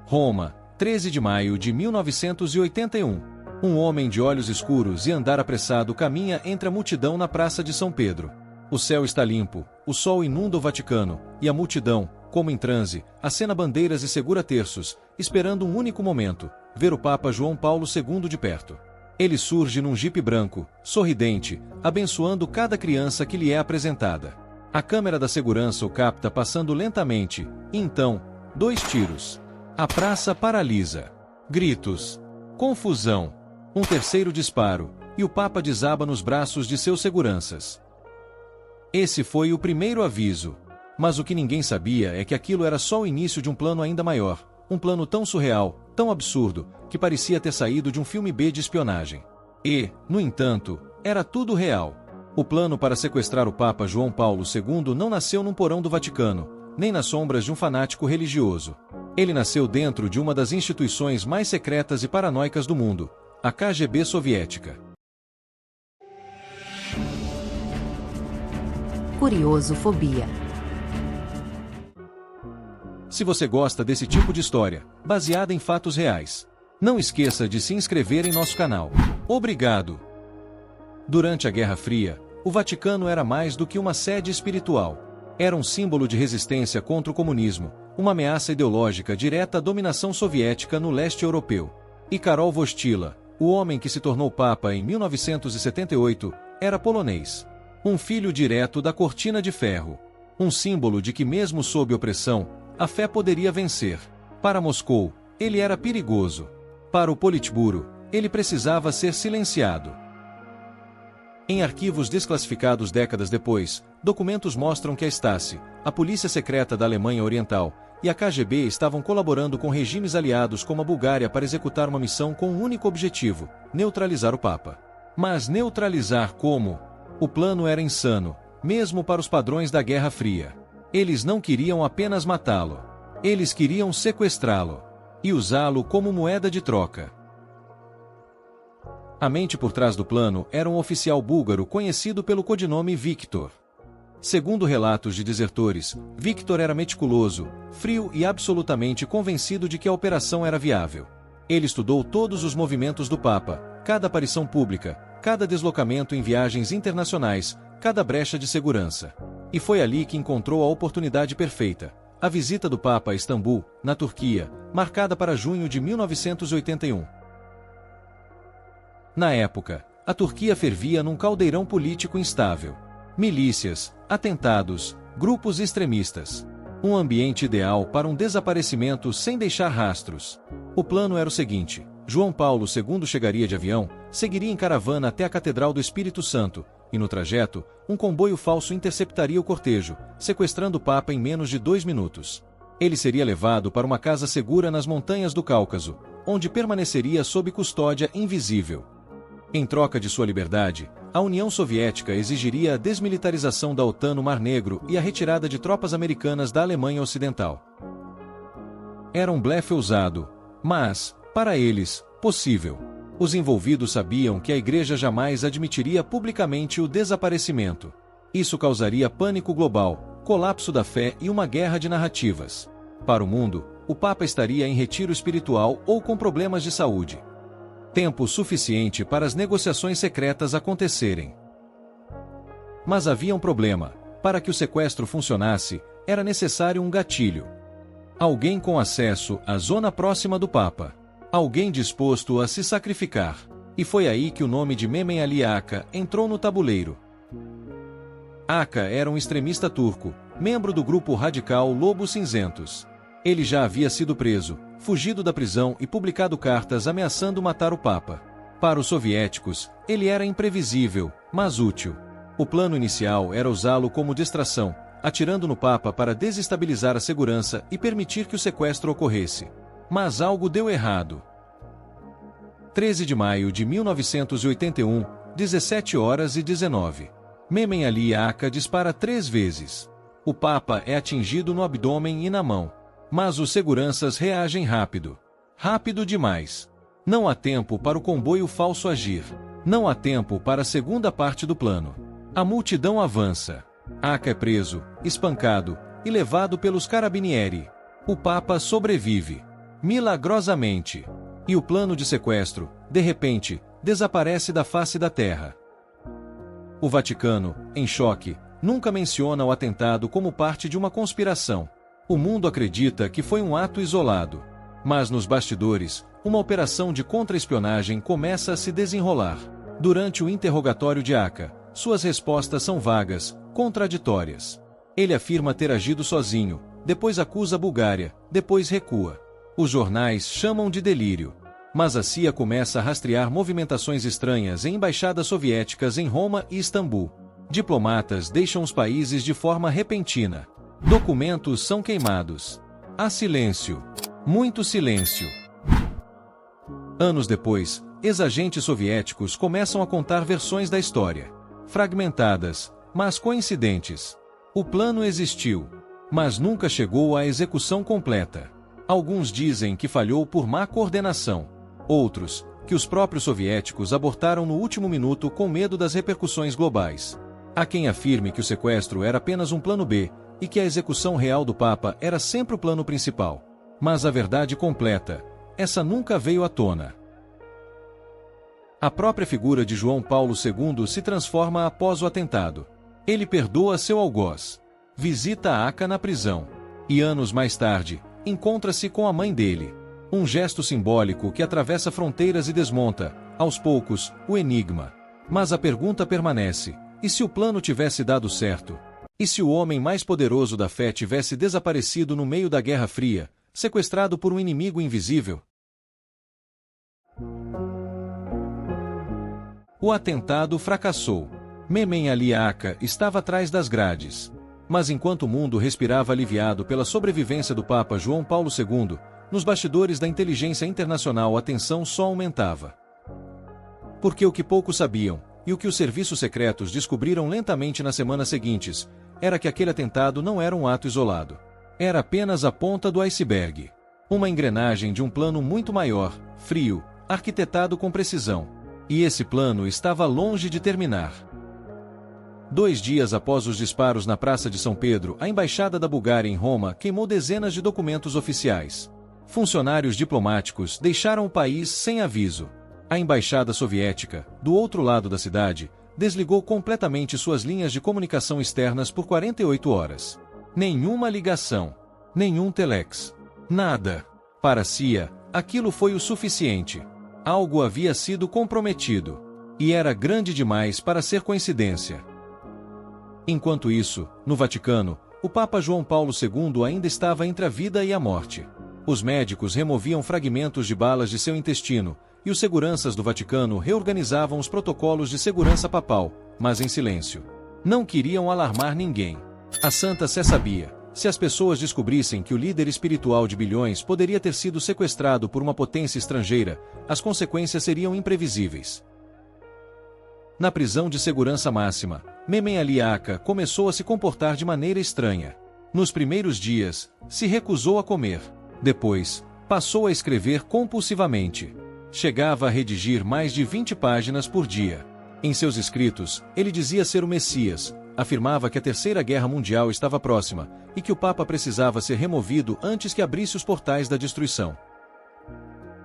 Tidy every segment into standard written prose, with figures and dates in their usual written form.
Roma, 13 de maio de 1981. Um homem de olhos escuros e andar apressado caminha entre a multidão na Praça de São Pedro. O céu está limpo, o sol inunda o Vaticano, e a multidão, como em transe, acena bandeiras e segura terços, esperando um único momento, ver o Papa João Paulo II de perto. Ele surge num jipe branco, sorridente, abençoando cada criança que lhe é apresentada. A câmera da segurança o capta passando lentamente, e então, 2 tiros. A praça paralisa. Gritos. Confusão. Um terceiro disparo, e o Papa desaba nos braços de seus seguranças. Esse foi o primeiro aviso. Mas o que ninguém sabia é que aquilo era só o início de um plano ainda maior, um plano tão surreal, tão absurdo, que parecia ter saído de um filme B de espionagem. E, no entanto, era tudo real. O plano para sequestrar o Papa João Paulo II não nasceu num porão do Vaticano, nem nas sombras de um fanático religioso. Ele nasceu dentro de uma das instituições mais secretas e paranoicas do mundo, a KGB soviética. Curiosofobia. Se você gosta desse tipo de história, baseada em fatos reais, não esqueça de se inscrever em nosso canal. Obrigado! Durante a Guerra Fria, o Vaticano era mais do que uma sede espiritual. Era um símbolo de resistência contra o comunismo, uma ameaça ideológica direta à dominação soviética no leste europeu. E Karol Wojtyła, o homem que se tornou Papa em 1978, era polonês. Um filho direto da Cortina de Ferro. Um símbolo de que mesmo sob opressão, a fé poderia vencer. Para Moscou, ele era perigoso. Para o Politburo, ele precisava ser silenciado. Em arquivos desclassificados décadas depois, documentos mostram que a Stasi, a polícia secreta da Alemanha Oriental, e a KGB estavam colaborando com regimes aliados como a Bulgária para executar uma missão com um único objetivo: neutralizar o Papa. Mas neutralizar como? O plano era insano, mesmo para os padrões da Guerra Fria. Eles não queriam apenas matá-lo. Eles queriam sequestrá-lo e usá-lo como moeda de troca. A mente por trás do plano era um oficial búlgaro conhecido pelo codinome Victor. Segundo relatos de desertores, Victor era meticuloso, frio e absolutamente convencido de que a operação era viável. Ele estudou todos os movimentos do Papa, cada aparição pública, cada deslocamento em viagens internacionais, cada brecha de segurança. E foi ali que encontrou a oportunidade perfeita: a visita do Papa a Istambul, na Turquia, marcada para junho de 1981. Na época, a Turquia fervia num caldeirão político instável. Milícias, atentados, grupos extremistas. Um ambiente ideal para um desaparecimento sem deixar rastros. O plano era o seguinte: João Paulo II chegaria de avião, seguiria em caravana até a Catedral do Espírito Santo, e no trajeto, um comboio falso interceptaria o cortejo, sequestrando o Papa em menos de 2 minutos. Ele seria levado para uma casa segura nas montanhas do Cáucaso, onde permaneceria sob custódia invisível. Em troca de sua liberdade, a União Soviética exigiria a desmilitarização da OTAN no Mar Negro e a retirada de tropas americanas da Alemanha Ocidental. Era um blefe ousado, mas, para eles, possível. Os envolvidos sabiam que a Igreja jamais admitiria publicamente o desaparecimento. Isso causaria pânico global, colapso da fé e uma guerra de narrativas. Para o mundo, o Papa estaria em retiro espiritual ou com problemas de saúde. Tempo suficiente para as negociações secretas acontecerem. Mas havia um problema: para que o sequestro funcionasse, era necessário um gatilho. Alguém com acesso à zona próxima do Papa. Alguém disposto a se sacrificar. E foi aí que o nome de Mehmet Ali Aka entrou no tabuleiro. Aka era um extremista turco, membro do grupo radical Lobos Cinzentos. Ele já havia sido preso, fugido da prisão e publicado cartas ameaçando matar o Papa. Para os soviéticos, ele era imprevisível, mas útil. O plano inicial era usá-lo como distração, atirando no Papa para desestabilizar a segurança e permitir que o sequestro ocorresse. Mas algo deu errado. 13 de maio de 1981, 17h19. Mehmet Ali Aka dispara 3 vezes. O Papa é atingido no abdômen e na mão. Mas os seguranças reagem rápido. Rápido demais. Não há tempo para o comboio falso agir. Não há tempo para a segunda parte do plano. A multidão avança. Aka é preso, espancado e levado pelos carabinieri. O Papa sobrevive. milagrosamente. E o plano de sequestro, de repente, desaparece da face da Terra. O Vaticano, em choque, nunca menciona o atentado como parte de uma conspiração. O mundo acredita que foi um ato isolado. Mas nos bastidores, uma operação de contra-espionagem começa a se desenrolar. Durante o interrogatório de Aca, suas respostas são vagas, contraditórias. Ele afirma ter agido sozinho, depois acusa a Bulgária, depois recua. Os jornais chamam de delírio. Mas a CIA começa a rastrear movimentações estranhas em embaixadas soviéticas em Roma e Istambul. Diplomatas deixam os países de forma repentina. Documentos são queimados. Há silêncio. Muito silêncio. Anos depois, ex-agentes soviéticos começam a contar versões da história. Fragmentadas, mas coincidentes. O plano existiu, mas nunca chegou à execução completa. Alguns dizem que falhou por má coordenação. Outros, que os próprios soviéticos abortaram no último minuto com medo das repercussões globais. Há quem afirme que o sequestro era apenas um plano B, e que a execução real do Papa era sempre o plano principal. Mas a verdade completa, essa nunca veio à tona. A própria figura de João Paulo II se transforma após o atentado. Ele perdoa seu algoz, visita Aca na prisão, e anos mais tarde, encontra-se com a mãe dele. Um gesto simbólico que atravessa fronteiras e desmonta, aos poucos, o enigma. Mas a pergunta permanece: e se o plano tivesse dado certo? E se o homem mais poderoso da fé tivesse desaparecido no meio da Guerra Fria, sequestrado por um inimigo invisível? O atentado fracassou. Mehmet Ali Aca estava atrás das grades. Mas enquanto o mundo respirava aliviado pela sobrevivência do Papa João Paulo II, nos bastidores da inteligência internacional a tensão só aumentava. Porque o que poucos sabiam, e o que os serviços secretos descobriram lentamente nas semanas seguintes, era que aquele atentado não era um ato isolado. Era apenas a ponta do iceberg. Uma engrenagem de um plano muito maior, frio, arquitetado com precisão. E esse plano estava longe de terminar. 2 dias após os disparos na Praça de São Pedro, a Embaixada da Bulgária em Roma queimou dezenas de documentos oficiais. Funcionários diplomáticos deixaram o país sem aviso. A Embaixada Soviética, do outro lado da cidade, desligou completamente suas linhas de comunicação externas por 48 horas. Nenhuma ligação. Nenhum telex. Nada. Para a CIA, aquilo foi o suficiente. Algo havia sido comprometido. E era grande demais para ser coincidência. Enquanto isso, no Vaticano, o Papa João Paulo II ainda estava entre a vida e a morte. Os médicos removiam fragmentos de balas de seu intestino, e os seguranças do Vaticano reorganizavam os protocolos de segurança papal, mas em silêncio. Não queriam alarmar ninguém. A Santa Sé sabia: se as pessoas descobrissem que o líder espiritual de bilhões poderia ter sido sequestrado por uma potência estrangeira, as consequências seriam imprevisíveis. Na prisão de segurança máxima, Mehmet Ali Aca começou a se comportar de maneira estranha. Nos primeiros dias, se recusou a comer. Depois, passou a escrever compulsivamente. Chegava a redigir mais de 20 páginas por dia. Em seus escritos, ele dizia ser o Messias, afirmava que a Terceira Guerra Mundial estava próxima, e que o Papa precisava ser removido antes que abrisse os portais da destruição.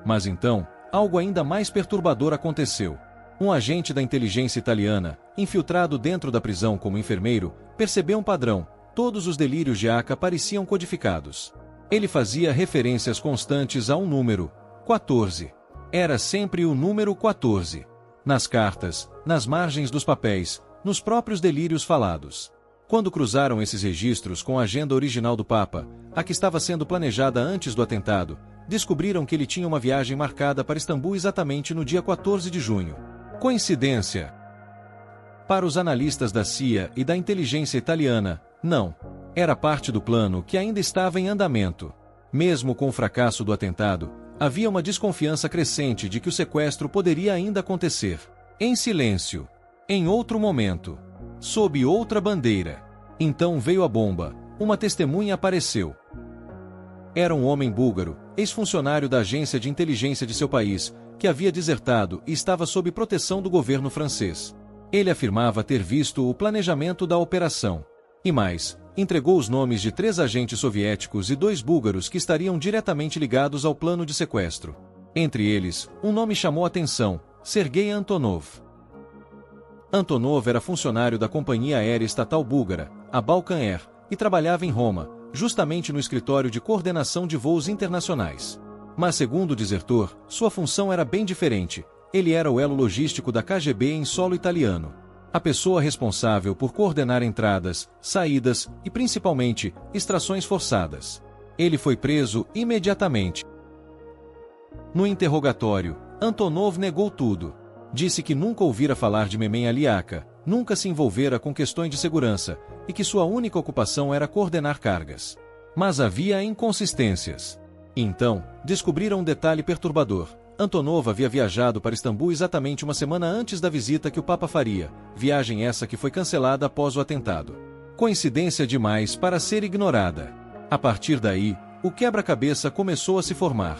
Mas então, algo ainda mais perturbador aconteceu. Um agente da inteligência italiana, infiltrado dentro da prisão como enfermeiro, percebeu um padrão: todos os delírios de Aca pareciam codificados. Ele fazia referências constantes a um número, 14. Era sempre o número 14. Nas cartas, nas margens dos papéis, nos próprios delírios falados. Quando cruzaram esses registros com a agenda original do Papa, a que estava sendo planejada antes do atentado, descobriram que ele tinha uma viagem marcada para Istambul exatamente no dia 14 de junho. Coincidência? Para os analistas da CIA e da inteligência italiana, não. Era parte do plano que ainda estava em andamento. Mesmo com o fracasso do atentado, havia uma desconfiança crescente de que o sequestro poderia ainda acontecer. Em silêncio. Em outro momento. Sob outra bandeira. Então veio a bomba. Uma testemunha apareceu. Era um homem búlgaro, ex-funcionário da agência de inteligência de seu país, que havia desertado e estava sob proteção do governo francês. Ele afirmava ter visto o planejamento da operação. E mais, entregou os nomes de 3 agentes soviéticos e 2 búlgaros que estariam diretamente ligados ao plano de sequestro. Entre eles, um nome chamou a atenção: Sergei Antonov. Antonov era funcionário da companhia aérea estatal búlgara, a Balkan Air, e trabalhava em Roma, justamente no escritório de coordenação de voos internacionais. Mas, segundo o desertor, sua função era bem diferente. Ele era o elo logístico da KGB em solo italiano. A pessoa responsável por coordenar entradas, saídas e, principalmente, extrações forçadas. Ele foi preso imediatamente. No interrogatório, Antonov negou tudo. Disse que nunca ouvira falar de Memen Aliaca, nunca se envolvera com questões de segurança e que sua única ocupação era coordenar cargas. Mas havia inconsistências. Então, descobriram um detalhe perturbador. Antonov havia viajado para Istambul exatamente uma semana antes da visita que o Papa faria, viagem essa que foi cancelada após o atentado. Coincidência demais para ser ignorada. A partir daí, o quebra-cabeça começou a se formar.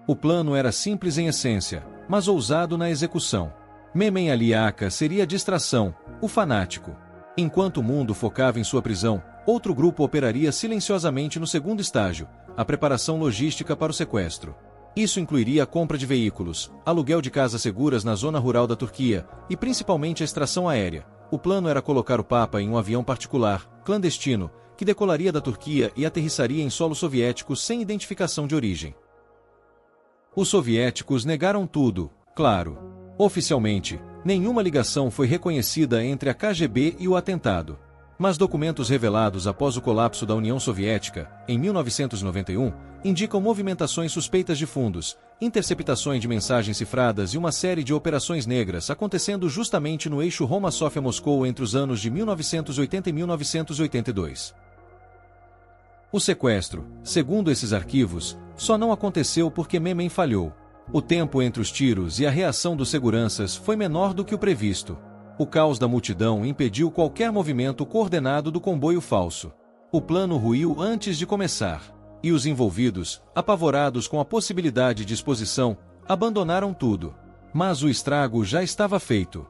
O plano era simples em essência, mas ousado na execução. Memen Aliaca seria a distração, o fanático. Enquanto o mundo focava em sua prisão, outro grupo operaria silenciosamente no segundo estágio, a preparação logística para o sequestro. Isso incluiria a compra de veículos, aluguel de casas seguras na zona rural da Turquia e principalmente a extração aérea. O plano era colocar o Papa em um avião particular, clandestino, que decolaria da Turquia e aterrissaria em solo soviético sem identificação de origem. Os soviéticos negaram tudo, claro. Oficialmente, nenhuma ligação foi reconhecida entre a KGB e o atentado. Mas documentos revelados após o colapso da União Soviética, em 1991, indicam movimentações suspeitas de fundos, interceptações de mensagens cifradas e uma série de operações negras acontecendo justamente no eixo Roma-Sofia-Moscou entre os anos de 1980 e 1982. O sequestro, segundo esses arquivos, só não aconteceu porque Memen falhou. O tempo entre os tiros e a reação dos seguranças foi menor do que o previsto. O caos da multidão impediu qualquer movimento coordenado do comboio falso. O plano ruiu antes de começar. E os envolvidos, apavorados com a possibilidade de exposição, abandonaram tudo. Mas o estrago já estava feito.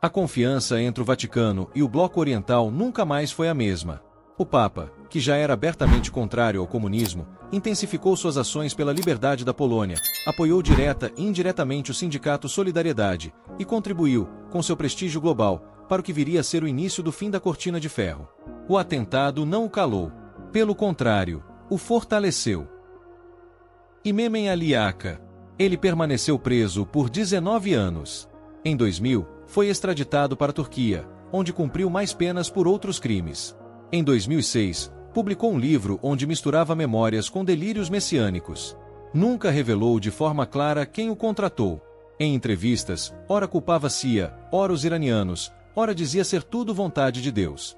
A confiança entre o Vaticano e o Bloco Oriental nunca mais foi a mesma. O Papa, que já era abertamente contrário ao comunismo, intensificou suas ações pela liberdade da Polônia, apoiou direta e indiretamente o sindicato Solidariedade e contribuiu, com seu prestígio global, para o que viria a ser o início do fim da Cortina de Ferro. O atentado não o calou. Pelo contrário, o fortaleceu. E Memen Aliaca? Ele permaneceu preso por 19 anos. Em 2000, foi extraditado para a Turquia, onde cumpriu mais penas por outros crimes. Em 2006, publicou um livro onde misturava memórias com delírios messiânicos. Nunca revelou de forma clara quem o contratou. Em entrevistas, ora culpava a CIA, ora os iranianos, ora dizia ser tudo vontade de Deus.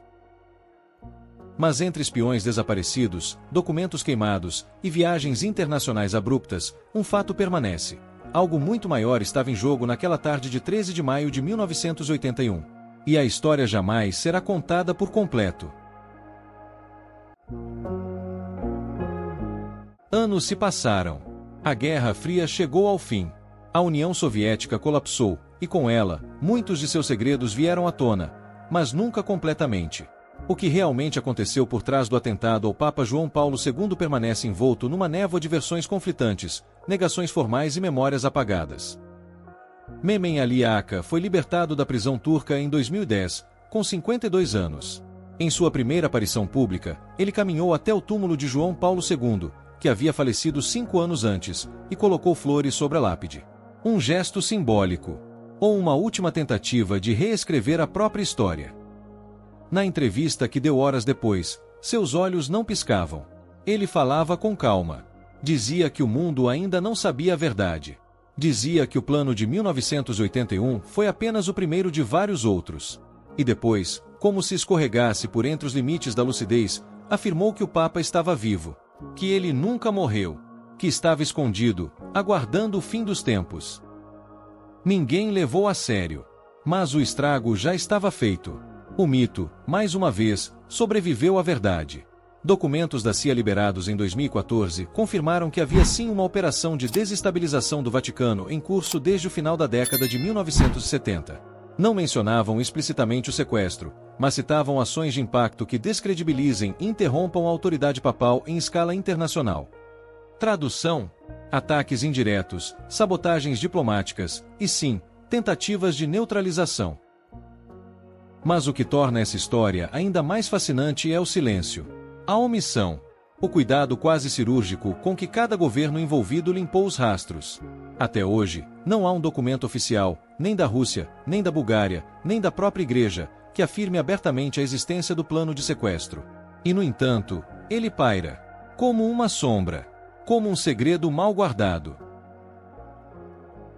Mas entre espiões desaparecidos, documentos queimados e viagens internacionais abruptas, um fato permanece. Algo muito maior estava em jogo naquela tarde de 13 de maio de 1981. E a história jamais será contada por completo. Anos se passaram. A Guerra Fria chegou ao fim. A União Soviética colapsou, e com ela, muitos de seus segredos vieram à tona, mas nunca completamente. O que realmente aconteceu por trás do atentado ao Papa João Paulo II permanece envolto numa névoa de versões conflitantes, negações formais e memórias apagadas. Memen Aliaca foi libertado da prisão turca em 2010, com 52 anos. Em sua primeira aparição pública, ele caminhou até o túmulo de João Paulo II, que havia falecido 5 anos antes, e colocou flores sobre a lápide. Um gesto simbólico. Ou uma última tentativa de reescrever a própria história. Na entrevista que deu horas depois, seus olhos não piscavam. Ele falava com calma. Dizia que o mundo ainda não sabia a verdade. Dizia que o plano de 1981 foi apenas o primeiro de vários outros. E depois, como se escorregasse por entre os limites da lucidez, afirmou que o Papa estava vivo. Que ele nunca morreu. Que estava escondido, aguardando o fim dos tempos. Ninguém levou a sério. Mas o estrago já estava feito. O mito, mais uma vez, sobreviveu à verdade. Documentos da CIA liberados em 2014 confirmaram que havia sim uma operação de desestabilização do Vaticano em curso desde o final da década de 1970. Não mencionavam explicitamente o sequestro, mas citavam ações de impacto que descredibilizem e interrompam a autoridade papal em escala internacional. Tradução: ataques indiretos, sabotagens diplomáticas e, sim, tentativas de neutralização. Mas o que torna essa história ainda mais fascinante é o silêncio. A omissão. O cuidado quase cirúrgico com que cada governo envolvido limpou os rastros. Até hoje, não há um documento oficial, nem da Rússia, nem da Bulgária, nem da própria Igreja, que afirme abertamente a existência do plano de sequestro. E, no entanto, ele paira como uma sombra, como um segredo mal guardado.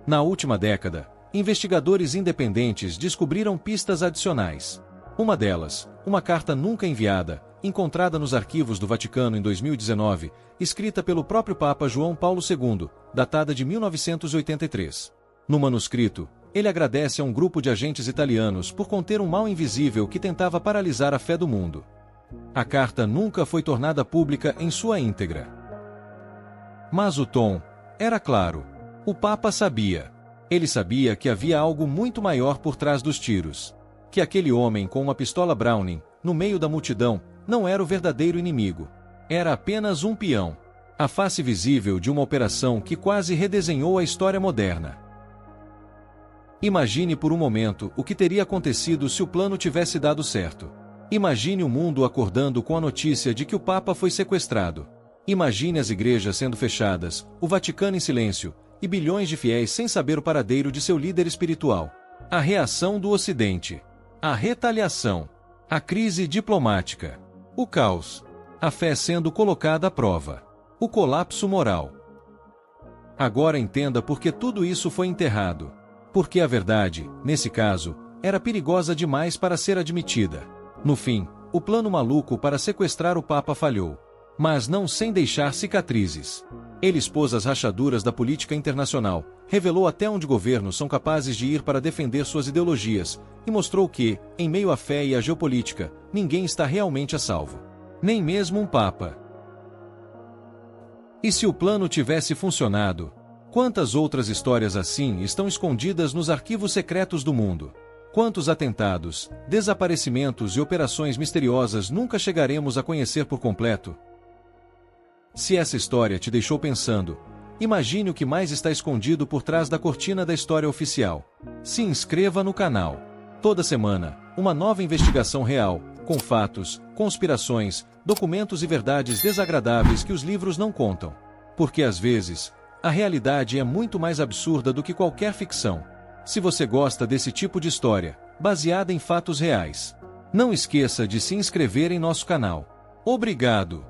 Na última década, investigadores independentes descobriram pistas adicionais. Uma delas, uma carta nunca enviada, encontrada nos arquivos do Vaticano em 2019, escrita pelo próprio Papa João Paulo II, datada de 1983. No manuscrito, ele agradece a um grupo de agentes italianos por conter um mal invisível que tentava paralisar a fé do mundo. A carta nunca foi tornada pública em sua íntegra. Mas o tom era claro. O Papa sabia. Ele sabia que havia algo muito maior por trás dos tiros. Que aquele homem com uma pistola Browning, no meio da multidão, não era o verdadeiro inimigo. Era apenas um peão. A face visível de uma operação que quase redesenhou a história moderna. Imagine por um momento o que teria acontecido se o plano tivesse dado certo. Imagine o mundo acordando com a notícia de que o Papa foi sequestrado. Imagine as igrejas sendo fechadas, o Vaticano em silêncio, e bilhões de fiéis sem saber o paradeiro de seu líder espiritual. A reação do Ocidente. A retaliação. A crise diplomática. O caos. A fé sendo colocada à prova. O colapso moral. Agora entenda por que tudo isso foi enterrado. Porque a verdade, nesse caso, era perigosa demais para ser admitida. No fim, o plano maluco para sequestrar o Papa falhou. Mas não sem deixar cicatrizes. Ele expôs as rachaduras da política internacional, revelou até onde governos são capazes de ir para defender suas ideologias, e mostrou que, em meio à fé e à geopolítica, ninguém está realmente a salvo. Nem mesmo um Papa. E se o plano tivesse funcionado? Quantas outras histórias assim estão escondidas nos arquivos secretos do mundo? Quantos atentados, desaparecimentos e operações misteriosas nunca chegaremos a conhecer por completo? Se essa história te deixou pensando, imagine o que mais está escondido por trás da cortina da história oficial. Se inscreva no canal. Toda semana, uma nova investigação real, com fatos, conspirações, documentos e verdades desagradáveis que os livros não contam. Porque às vezes, a realidade é muito mais absurda do que qualquer ficção. Se você gosta desse tipo de história, baseada em fatos reais, não esqueça de se inscrever em nosso canal. Obrigado!